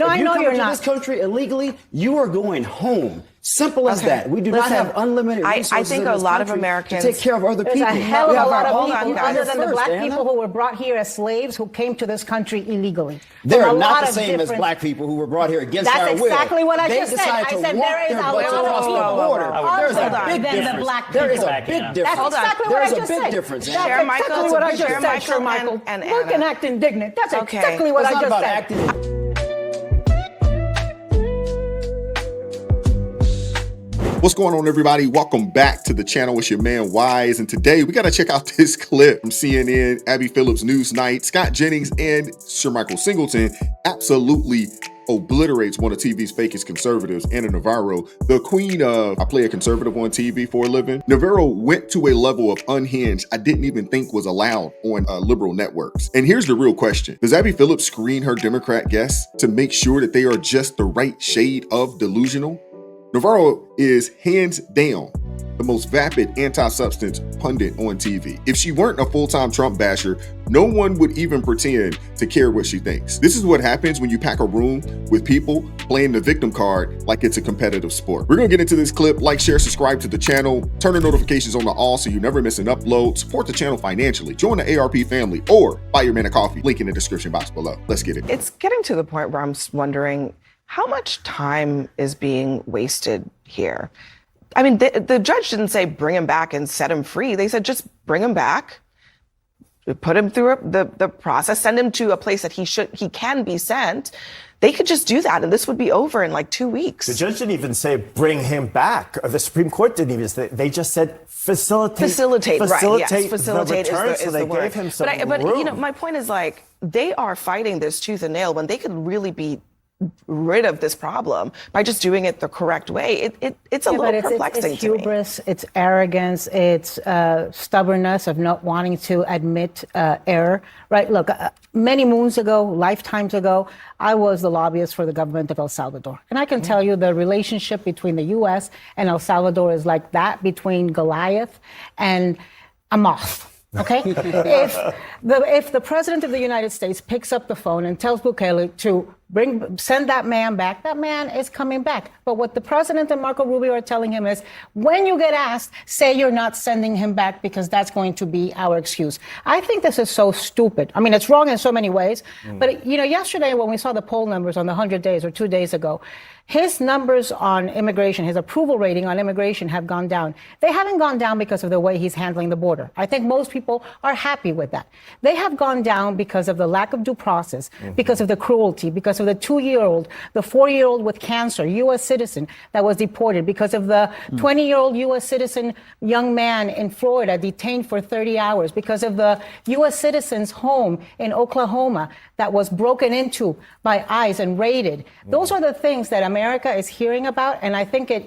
No, if I know you you're come not. to this country illegally, you are going home. Simple as that. We do not have unlimited resources I think in a this lot of country Americans to take care of other There's people. a hell of a lot of people, guys. other than the black Anna. people who were brought here as slaves who came to this country illegally. They're From a not lot the of same as different- black people who were brought here against our That's will. exactly what I They just said. decided I to said walk there is their a butts lot of across the people border. There's other a big than the difference. black There is people. a big difference. That's exactly what I There's a just big said. difference. That's Anna. exactly what I just said, Shermichael Shermichael. and Look and act indignant. That's exactly what It's I not just about said. acting. What's going on, everybody? Welcome back to the channel. It's your man Wise, and today we got to check out this clip from CNN, Abby Phillips Newsnight. Scott Jennings and Shermichael Singleton absolutely obliterates one of TV's fakest conservatives, Anna Navarro, the queen of I play a conservative on TV for a living. Navarro went to a level of unhinged I didn't even think was allowed on liberal networks. And here's the real question. Does Abby Phillips screen her Democrat guests to make sure that they are just the right shade of delusional? Navarro is hands down the most vapid anti-substance pundit on TV. If she weren't a full-time Trump basher, no one would even pretend to care what she thinks. This is what happens when you pack a room with people playing the victim card like it's a competitive sport. We're gonna get into this clip. Like, share, subscribe to the channel, turn the notifications on to all so you never miss an upload, support the channel financially, join the ARP family, or buy your man a coffee, link in the description box below. Let's get it. It's getting to the point where I'm wondering how much time is being wasted here. I mean, the judge didn't say bring him back and set him free. They said just bring him back, put him through the process, send him to a place that he can be sent. They could just do that, and this would be over in like 2 weeks. The judge didn't even say bring him back, or the Supreme Court didn't even say. They just said facilitate. Facilitate, right? Yes, facilitate the return, is so the they word. gave him some But room. you know, my point is like they are fighting this tooth and nail when they could really be rid of this problem by just doing it the correct way. It's a little perplexing it's to me. hubris, it's arrogance, it's stubbornness of not wanting to admit error, right? Look, many moons ago, lifetimes ago, I was the lobbyist for the government of El Salvador. And I can tell you the relationship between the U.S. and El Salvador is like that between Goliath and a moth. Okay, if the president of the United States picks up the phone and tells Bukele to send that man back, that man is coming back. But what the president and Marco Rubio are telling him is, when you get asked, say you're not sending him back because that's going to be our excuse. I think this is so stupid. I mean, it's wrong in so many ways. But you know, yesterday when we saw the poll numbers on the 100 days or 2 days ago, his numbers on immigration, his approval rating on immigration have gone down. They haven't gone down because of the way he's handling the border. I think most people are happy with that. They have gone down because of the lack of due process, because of the cruelty, because of the 2-year-old, the 4-year-old with cancer, U.S. citizen that was deported, because of the 20-year-old U.S. citizen young man in Florida detained for 30 hours, because of the U.S. citizen's home in Oklahoma that was broken into by ICE and raided. Those are the things that America is hearing about, and I think it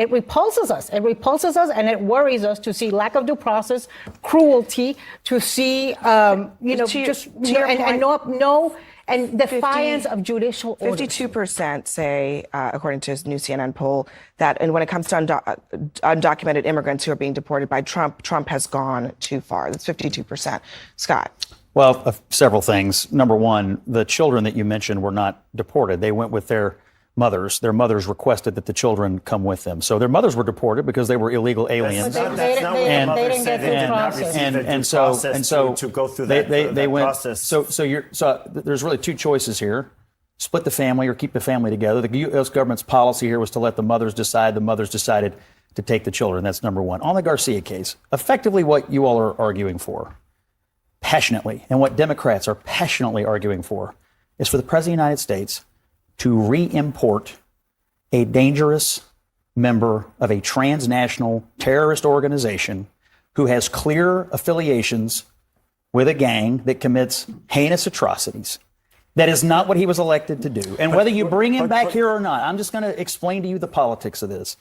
repulses us. It repulses us, and it worries us to see lack of due process, cruelty, to see, and defiance of judicial orders. 52% say, according to his new CNN poll, that and when it comes to undocumented immigrants who are being deported by Trump, Trump has gone too far. That's 52%. Scott. Well, several things. Number one, the children that you mentioned were not deported. They went with their mothers. Their mothers requested that the children come with them. So their mothers were deported because they were illegal aliens. They didn't get through the process. To go through they went. process. So there's really two choices here: split the family or keep the family together. The U.S. government's policy here was to let the mothers decide. The mothers decided to take the children. That's number one. On the Garcia case, effectively what you all are arguing for, passionately, and what Democrats are passionately arguing for, is for the President of the United States to re-import a dangerous member of a transnational terrorist organization who has clear affiliations with a gang that commits heinous atrocities. That is not what he was elected to do. And whether you bring him back here or not, I'm just going to explain to you the politics of this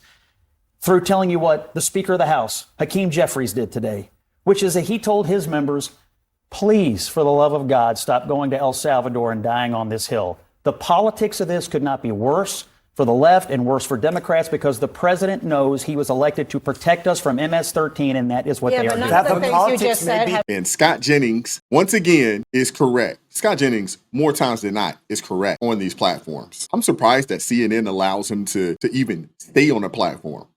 through telling you what the Speaker of the House, Hakeem Jeffries, did today, which is that he told his members, please, for the love of God, stop going to El Salvador and dying on this hill. The politics of this could not be worse for the left and worse for Democrats because the president knows he was elected to protect us from MS-13, and that is what they are but doing. none of the things you just said have And Scott Jennings, once again, is correct. Scott Jennings, more times than not, is correct on these platforms. I'm surprised that CNN allows him to even stay on a platform.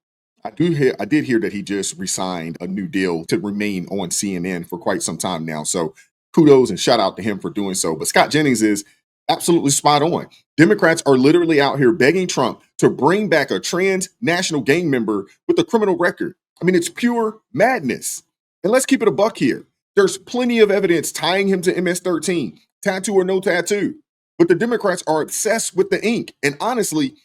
I did hear that he just resigned a new deal to remain on CNN for quite some time now. So kudos and shout out to him for doing so. But Scott Jennings is absolutely spot on. Democrats are literally out here begging Trump to bring back a transnational gang member with a criminal record. I mean, it's pure madness. And let's keep it a buck here. There's plenty of evidence tying him to MS-13, tattoo or no tattoo. But the Democrats are obsessed with the ink. And honestly,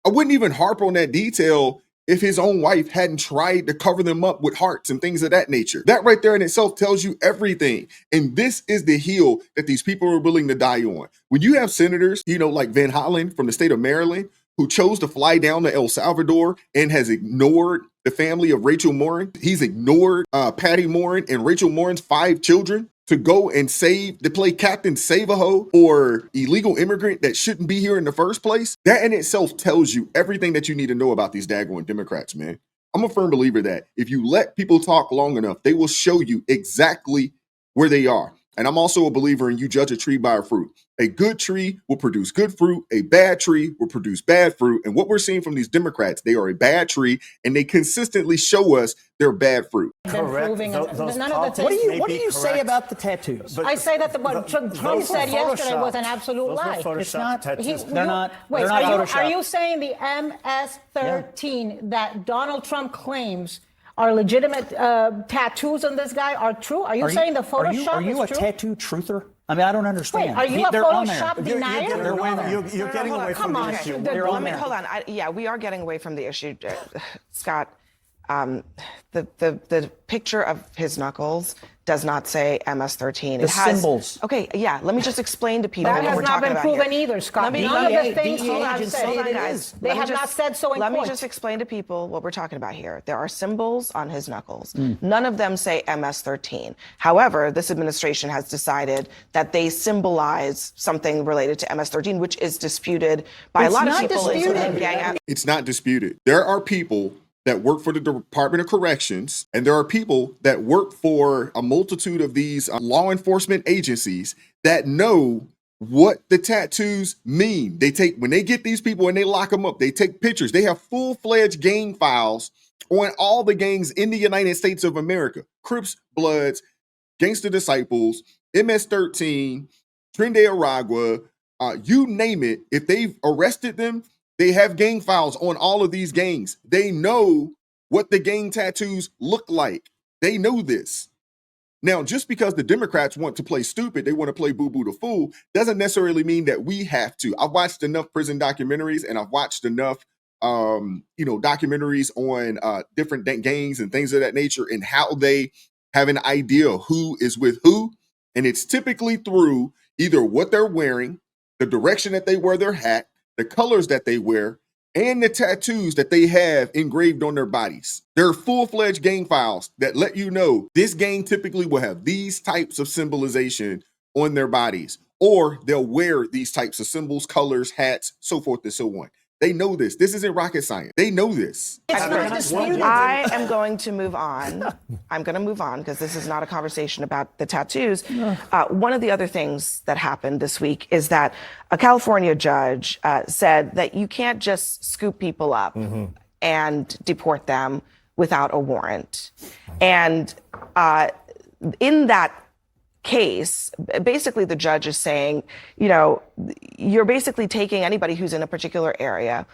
I wouldn't even harp on that detail if his own wife hadn't tried to cover them up with hearts and things of that nature. That right there in itself tells you everything. And this is the hill that these people are willing to die on. When you have senators, like Van Hollen from the state of Maryland, who chose to fly down to El Salvador and has ignored the family of Rachel Morin. He's ignored Patty Morin and Rachel Morin's 5 children to go and to play Captain Save-A-Ho or illegal immigrant that shouldn't be here in the first place. That in itself tells you everything that you need to know about these daggone Democrats, man. I'm a firm believer that if you let people talk long enough, they will show you exactly where they are. And I'm also a believer in you judge a tree by a fruit. A good tree will produce good fruit. A bad tree will produce bad fruit. And what we're seeing from these Democrats, they are a bad tree, and they consistently show us their bad fruit. Correct. Proving None of the What do things. you, what do you say about the tattoos? I say that what Trump said yesterday was an absolute lie. It's not. He- They're not. Wait, They're not are Photoshopped. you saying the MS-13 that Donald Trump claims are legitimate tattoos on this guy are true? Are you saying the Photoshop Are you a is true? tattoo truther? I mean, I don't understand. Wait, are you a They're on there. Photoshop denier? You're getting away from the issue. They're on there. Hold on. We are getting away from the issue, Scott. The picture of his knuckles does not say MS-13. The symbols. Okay, yeah. Let me just explain to people That what has we're not talking been about proven here. either, Scott. Let me- None of the things DEA he has agents said. say it guys. is. They have not said so in Let court. me just explain to people what we're talking about here. There are symbols on his knuckles. None of them say MS-13. However, this administration has decided that they symbolize something related to MS-13, which is disputed by a lot of people. including gang It's not disputed. There are people that work for the Department of Corrections, and there are people that work for a multitude of these law enforcement agencies that know what the tattoos mean. When they get these people and they lock them up, they take pictures. They have full-fledged gang files on all the gangs in the United States of America. Crips, Bloods, Gangster Disciples, MS-13, Tren de Aragua, you name it. If they've arrested them, they have gang files on all of these gangs. They know what the gang tattoos look like. They know this. Now, just because the Democrats want to play stupid, they want to play boo-boo the fool, doesn't necessarily mean that we have to. I've watched enough prison documentaries and I've watched enough documentaries on different gangs and things of that nature and how they have an idea who is with who. And it's typically through either what they're wearing, the direction that they wear their hat, the colors that they wear, and the tattoos that they have engraved on their bodies. There are full-fledged gang files that let you know this gang typically will have these types of symbolization on their bodies, or they'll wear these types of symbols, colors, hats, so forth and so on. They know this. This isn't rocket science. They know this. It's not disputed. I am going to move on. I'm going to move on because this is not a conversation about the tattoos. One of the other things that happened this week is that a California judge said that you can't just scoop people up and deport them without a warrant. And in that case, basically the judge is saying, you're basically taking anybody who's in a particular area.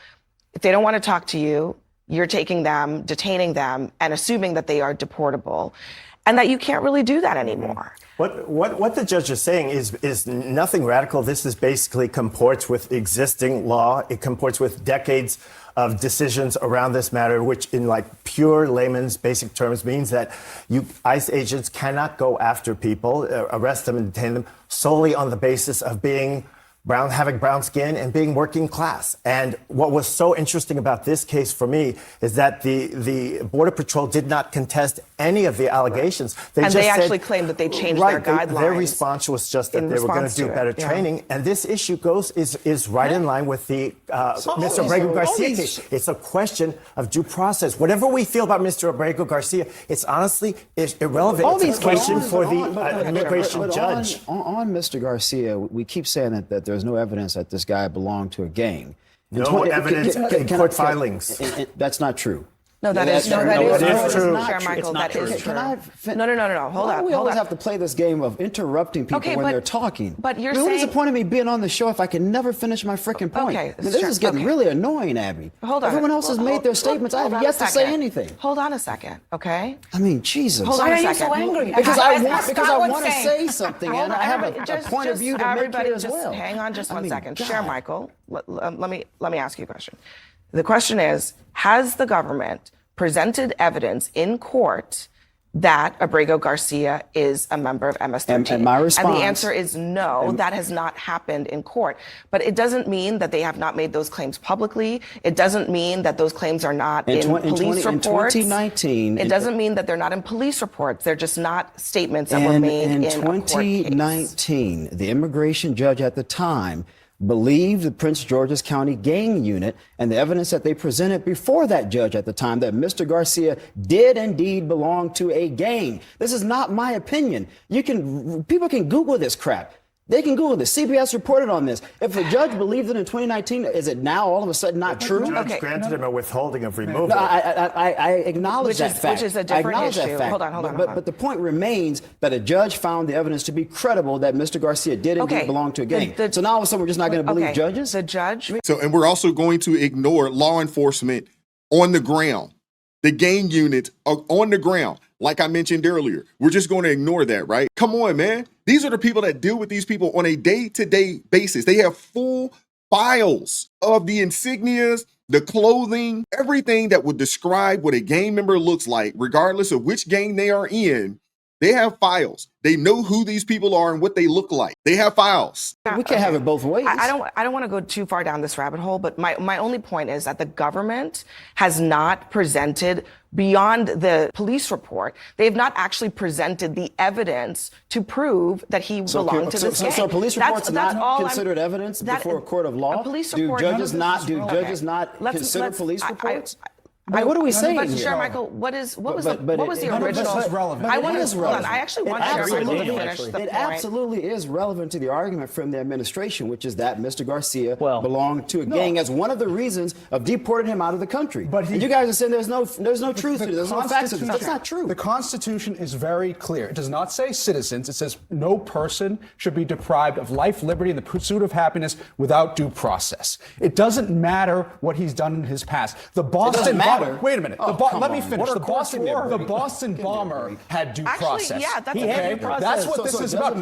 If they don't want to talk to you, you're taking them, detaining them, and assuming that they are deportable, and that you can't really do that anymore. What the judge is saying is nothing radical. This is basically comports with existing law. It comports with decades of decisions around this matter, which in like pure layman's basic terms means that ICE agents cannot go after people, arrest them and detain them solely on the basis of being having brown skin and being working class. And what was so interesting about this case for me is that the Border Patrol did not contest any of the allegations. They just actually said, claimed that they changed their guidelines. Their response was just that they were going to do better training. And this issue is right in line with the Mr. Abrego Garcia case. It's a question of due process. Whatever we feel about Mr. Abrego Garcia, it's honestly irrelevant. It's a question for the immigration judge. On Mr. Garcia, we keep saying that there's no evidence that this guy belonged to a gang. No evidence in court filings. That's not true. No, that is true. That is true. Shermichael, that is true. No. Hold on. We always have to play this game of interrupting people when they're talking. But you're saying... What is saying... the point of me being on the show if I can never finish my freaking point? Okay. This is getting really annoying, Abby. Hold on. Everyone else has made their statements. I have yet to say anything. Hold on a second, okay? I mean, Jesus. Hold on Why a are you second. so angry? Because I want to say something, and I have a point of view to make clear as well. Hang on just one second. Shermichael, let me ask you a question. The question is, has the government presented evidence in court that Abrego Garcia is a member of MS-13? And my response... And the answer is no, that has not happened in court. But it doesn't mean that they have not made those claims publicly. It doesn't mean that those claims are not in police reports. In 2019... It doesn't mean that they're not in police reports. They're just not statements that were made in a court case. In 2019, the immigration judge at the time believed the Prince George's County gang unit and the evidence that they presented before that judge at the time that Mr. Garcia did indeed belong to a gang. This is not my opinion. People can Google this crap. They can Google this. CBS reported on this. If the judge believed it in 2019, is it now all of a sudden not true? The judge granted him a withholding of removal. No, I acknowledge that fact. Which is a different issue. Hold on. But the point remains that a judge found the evidence to be credible that Mr. Garcia did indeed belong to a gang. So now all of a sudden we're just not going to believe judges? The judge... And we're also going to ignore law enforcement on the ground. The gang units are on the ground. Like I mentioned earlier, we're just going to ignore that, right? Come on, man. These are the people that deal with these people on a day-to-day basis. They have full files of the insignias, the clothing, everything that would describe what a gang member looks like, regardless of which gang they are in. They have files. They know who these people are and what they look like. They have files. We can't have it both ways. I don't want to go too far down this rabbit hole, but my only point is that the government has not presented beyond the police report. They have not actually presented the evidence to prove that he belonged to this gang. So police reports not considered evidence before a court of law? Do judges not consider police reports? What are we saying here? Shermichael, what was the original? I actually want Shermichael to finish the point. It absolutely is relevant to the argument from the administration, which is that Mr. Garcia belonged to a gang as one of the reasons of deporting him out of the country. And you guys are saying there's no truth to it. There's no facts to it. That's not true. The Constitution is very clear. It does not say citizens. It says no person should be deprived of life, liberty, and the pursuit of happiness without due process. It doesn't matter what he's done in his past. The Boston Wait a minute. Let me finish. The Boston bomber had due process. Yeah, that's due process. That's what this is about.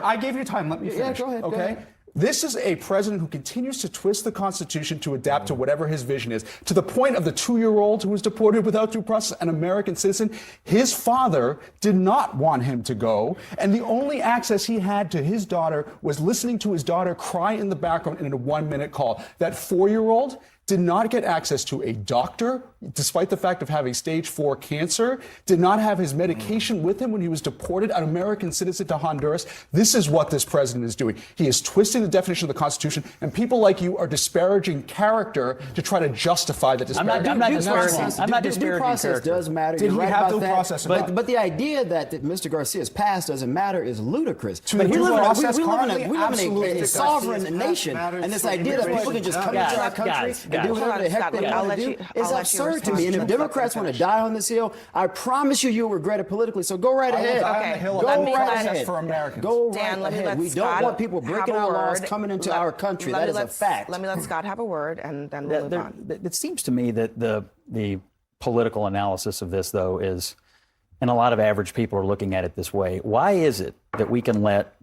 I gave you time. Let me finish. Yeah, go ahead. Okay. This is a president who continues to twist the Constitution to adapt to whatever his vision is, to the point of the 2-year-old who was deported without due process, an American citizen. His father did not want him to go, and the only access he had to his daughter was listening to his daughter cry in the background in a 1-minute call. That 4-year-old did not get access to a doctor, despite the fact of having stage 4 cancer, did not have his medication with him when he was deported, an American citizen, to Honduras. This is what this president is doing. He is twisting the definition of the Constitution, and people like you are disparaging character to try to justify the disparaging. I'm not disparaging due process character. does matter. Did he have due process? But the idea that Mr. Garcia's past doesn't matter is ludicrous. But we live in a sovereign nation, and this idea that people can just come into our country and do whatever the heck they want to do is absurd to me. And if Democrats want to die on this hill, I promise you'll regret it politically. So go right ahead. Go right ahead for Americans. Go right ahead. We don't want people breaking our laws coming into our country. That is a fact. Let me let Scott have a word, and then we'll move on. It seems to me that the political analysis of this, though, is, and a lot of average people are looking at it this way. Why is it that we can let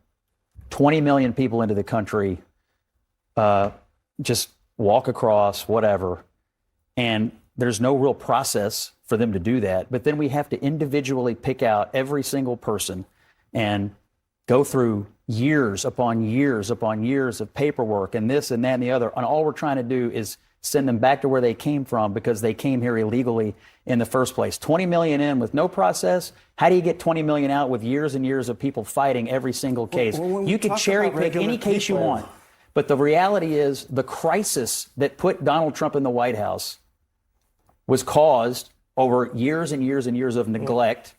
20 million people into the country just walk across, whatever, and there's no real process for them to do that, but then we have to individually pick out every single person and go through years upon years upon years of paperwork and this and that and the other. And all we're trying to do is send them back to where they came from because they came here illegally in the first place. 20 million in with no process. How do you get 20 million out with years and years of people fighting every single case? You could cherry pick any case you want. But the reality is the crisis that put Donald Trump in the White House was caused over years and years and years of neglect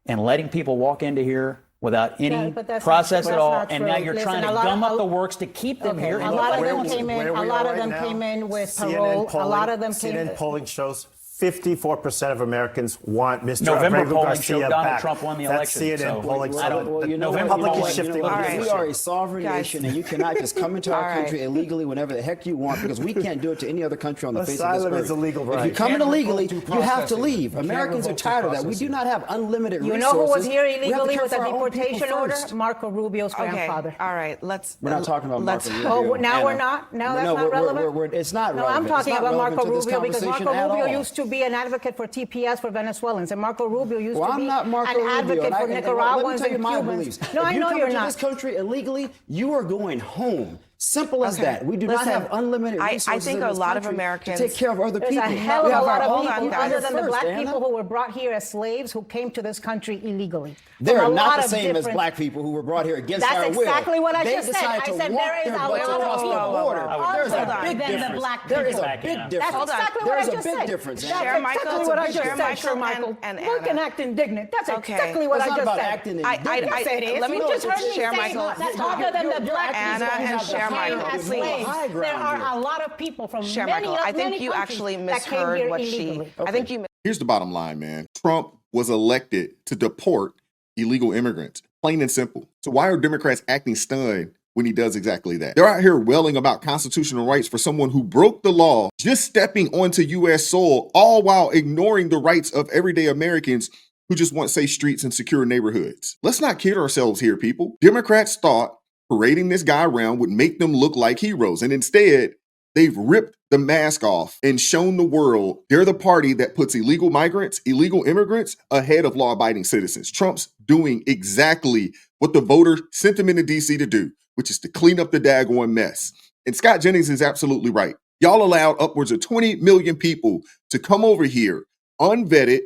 and letting people walk into here without any process at all, and now you're trying to gum up the works to keep them here. A lot of them came in. A lot of them came in with parole. A lot of them came. CNN polling shows 54% of Americans want Mr. November polling Garcia showed Donald back. Trump won the That's election. CNN So polling. I don't- Well, you know, the what? public You know is what? shifting. All right. We are a sovereign Guys. nation, and you cannot just come into our country illegally whenever the heck you want, because we can't do it to any other country on the face of this Asylum earth. is a legal If right. you come in can't illegally, revoke due you have to processing. leave. You can't Americans are revoke due tired of that. We processing. do not have unlimited You resources. know who was here We have to illegally care with for a our own people deportation order? first. Marco Rubio's Okay. grandfather. All right. Let's. We're not talking about let's- Marco Rubio. Oh, now Anna. we're not? Now that's No, not relevant? it's not No, relevant. I'm talking It's not about relevant Marco to this Rubio because Marco conversation at Rubio all. used to be an advocate for TPS for Venezuelans, and Marco Rubio used Well, to I'm be not Marco an Rubio, advocate and for let me Nicaraguans tell you and my Cubans. beliefs. No, If I you know come you're into not. this country illegally, you are going home. Simple as Okay. that. We do not Listen, have unlimited I resources think in a this lot of country Americans- to take care of other There's people. a hell We of have a lot our of own people, people other than the first, black Anna. people who were brought here as slaves who came to this country illegally. They From are a not lot the of same as different- black people who were brought here against That's our will. exactly what I They just said. decided I to said walk there is their a butts lot of across the people border. other There's a than big the difference. black There is people. a big That's difference. exactly what There I is a just big said. difference. That's Shermichael, exactly what I just said, Shermichael, Shermichael. and Look Anna. and act indignant. That's Okay. exactly what It's I not just about said. acting I- indignant. Yes, it is. let me You just- just heard me say Shermichael, that other than the black Anna people and who came Shermichael, as please. slaves, High there ground are here. a lot of people from many, Shermichael, I think many you countries actually that came misheard here what she. illegally. I think you. Here's the bottom line, man. Trump was elected to deport illegal immigrants, plain and simple. So why are Democrats acting stunned when he does exactly that? They're out here wailing about constitutional rights for someone who broke the law, just stepping onto U.S. soil, all while ignoring the rights of everyday Americans who just want safe streets and secure neighborhoods. Let's not kid ourselves here, people. Democrats thought parading this guy around would make them look like heroes, and instead, they've ripped the mask off and shown the world they're the party that puts illegal migrants, illegal immigrants ahead of law-abiding citizens. Trump's doing exactly what the voters sent him into D.C. to do, which is to clean up the daggone mess. And Scott Jennings is absolutely right. Y'all allowed upwards of 20 million people to come over here unvetted,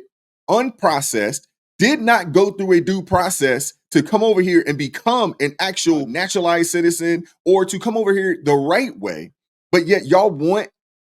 unprocessed, did not go through a due process to come over here and become an actual naturalized citizen or to come over here the right way. But yet y'all want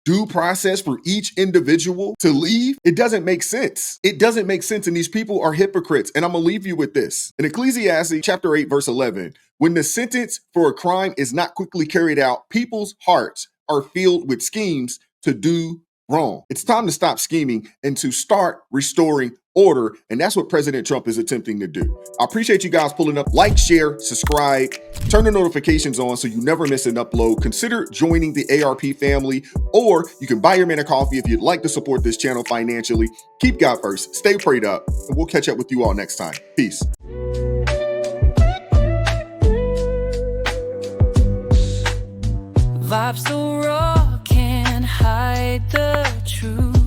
due process for each individual to leave? It doesn't make sense. It doesn't make sense. And these people are hypocrites. And I'm going to leave you with this. In Ecclesiastes chapter 8, verse 11, when the sentence for a crime is not quickly carried out, people's hearts are filled with schemes to do wrong. It's time to stop scheming and to start restoring order. And that's what President Trump is attempting to do. I appreciate you guys pulling up. Like, share, subscribe, turn the notifications on so you never miss an upload. Consider joining the ARP family, or you can buy your man a coffee if you'd like to support this channel financially. Keep God first, stay prayed up, and we'll catch up with you all next time. Peace. Vibes so raw, can't hide the truth.